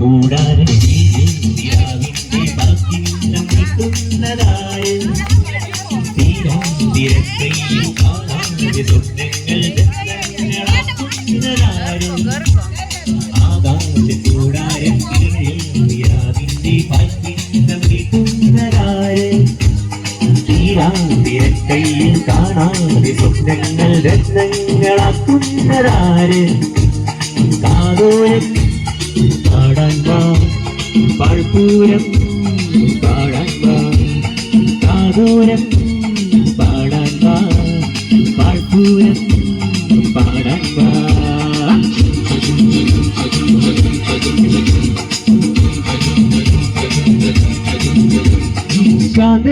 കൂടാതെ ുന്നതായ തിരക്കയിൽ കാണാതെ ആകാശക്കൂടാരത്തിൻ്റെ തിരക്കയിൽ കാണാതെ സ്വപ്നങ്ങൾ രത്നങ്ങളാക്കുന്നതാര് കാതോരം പാടാൻ വാ പാഴ്പൂരം പാടാൻ വാ കാതോരം പാടാൻ വാ പാഴ്പൂരം പാടാൻ വാ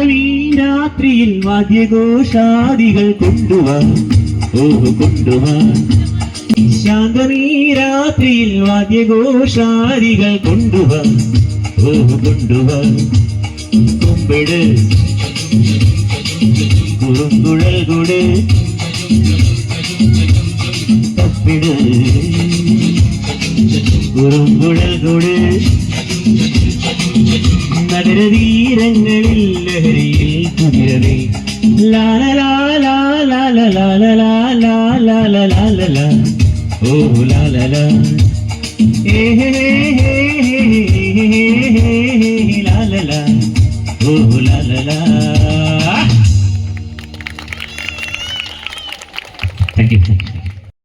ശാന്തവീരാത്രിയിൽ വാദ്യഘോഷാദികൾ കൊണ്ടുവാ കൊണ്ടുവാ ശാന്തവീരാത്രിയിൽ വാദ്യഘോഷാദികൾ കൊണ്ടുവാ കൊണ്ടുവാ കുമ്പിട് കുറുങ്കുഴൽ കൂടെ തപ്പിട് കുറുങ്കുഴൽ കൂടെ നഗരതീരങ്ങളിൽ ലഹരിയിൽ കുതിരവേ ലാലലാ ഓ ലാലലാ ലാലലാ ഓ ലാലലാ. Thank you.